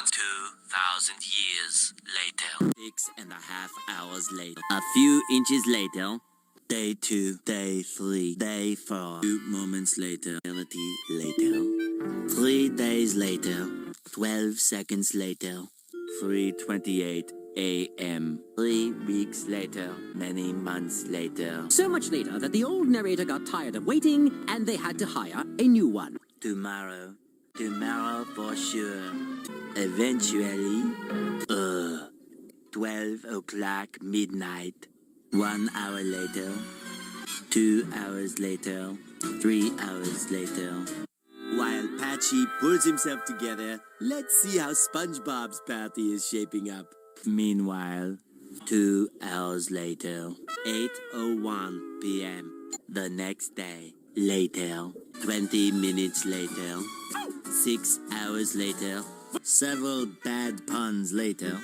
2,000 years later. 6.5 hours later. A few inches later. Day 2, day 3, day 4. 2 moments later. Eternity later. 3 days later. 12 seconds later. 3:28 a.m. 3 weeks later. Many months later. So much later that the old narrator got tired of waiting and they had to hire a new one. Tomorrow. Tomorrow for sure. Eventually. 12 o'clock midnight. 1 hour later. 2 hours later. 3 hours later. While Patchy pulls himself together, let's see how SpongeBob's party is shaping up. Meanwhile, 2 hours later, 8:01 p.m. The next day, later, 20 minutes later, 6 hours later, several bad puns later.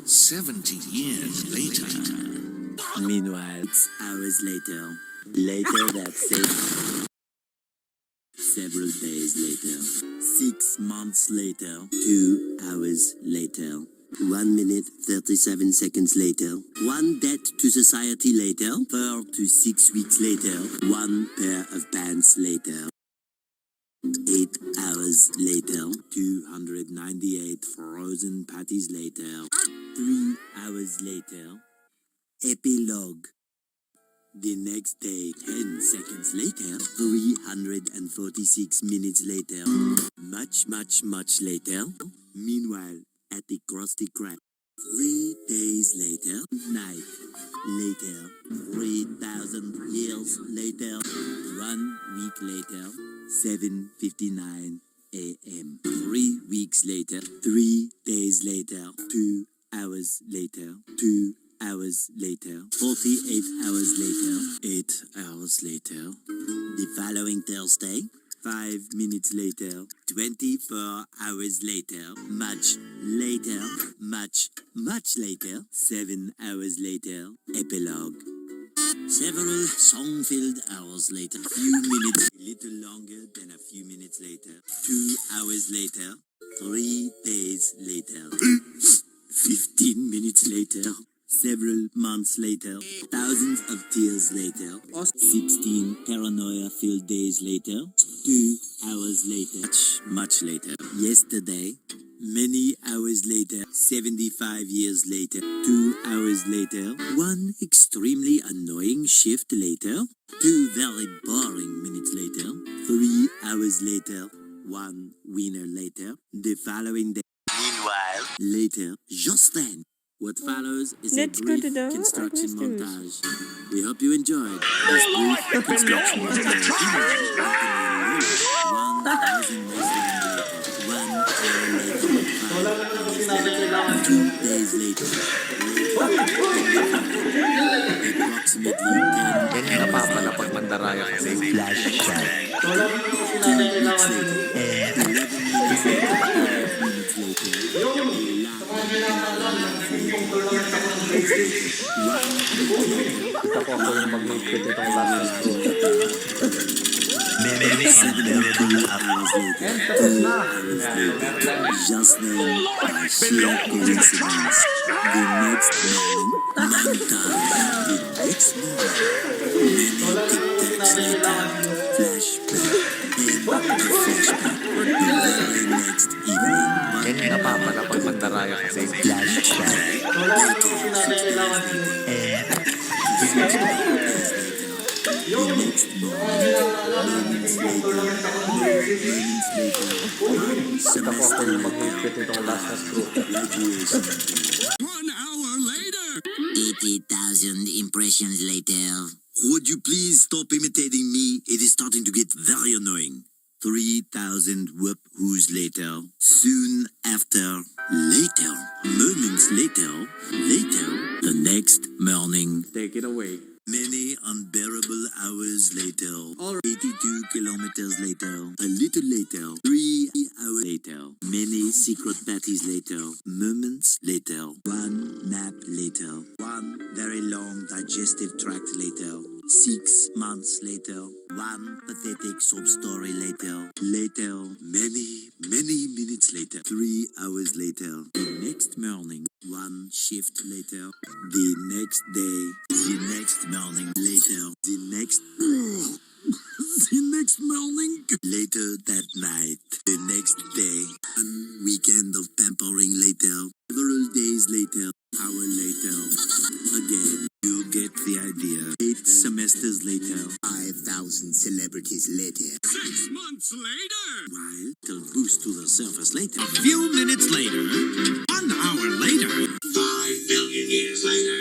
70 years later. Meanwhile, 6 hours later, later that same. Several days later, 6 months later, 2 hours later, 1 minute 37 seconds later, 1 debt to society later, 4 to 6 weeks later, 1 pair of pants later, 8 hours later, 298 frozen patties later, 3 hours later, epilogue. The next day, 10 seconds later, 346 minutes later, much later. Meanwhile, at the Krusty Krab, 3 days later, night later, 3,000 years later, 1 week later, 7:59 a.m. 3 weeks later, 3 days later, 2 hours later, 2 hours later, 48 hours later, 8 hours later, the following Thursday, 5 minutes later, 24 hours later, much later, much later, 7 hours later, epilogue. Several song-filled hours later, few minutes, a little longer than a few minutes later, 2 hours later, 3 days later, 15 minutes later, several months later, thousands of tears later, 16 paranoia-filled days later, 2 hours later, much later, yesterday, many hours later, 75 years later, 2 hours later, 1 extremely annoying shift later, 2 very boring minutes later, 3 hours later, 1 winner later, the following day. Meanwhile, later, just then, what follows is a Let's go brief to the construction Christmas. montage. We hope you enjoyed this brief construction montage. 1,000 years later, 1 hour later, 5 hours later, 2 days later, approximately 10 Yan yung napapala pag mandaraya kasi. flash shot. 2 weeks later, 11 minutes later, 5 minutes later, Kita ko ako yung mag-quit itong last school. Many unbearable hours later, 2 hours later, just then, by sheer coincidence, the next morning, montage, the next morning, many tic-tacs later, flashback, and the flashback, the very next evening, Yan yung napapala pag mandaraya kasi. flashback, later, 6 days later, and the next morning, moments later, Kita ko ako yung mag-quit itong last school. graduation. 1 hour later. 80,000 impressions later. Would you please stop imitating me? It is starting to get very annoying. 3,000 whoop-whoos later. Soon after. Later. Moments later. Later. The next morning. Take it away. Many unbearable hours later. 82 kilometers later. A little later. 3 hours later. Many secret parties later. Moments later. 1 nap later. 1 very long digestive tract later. 6 months later, one pathetic sob story later. Many minutes later. 3 hours later. The next morning, one shift later. The next day. The next morning later. The next morning. Later that night. The next day. One weekend of pampering later. Several days later. Hour later. Again. You get the idea. 8 semesters later. 5,000 celebrities later. 6 months later. While it'll boost to the surface later. A few minutes later. 1 hour later. 5 million years later.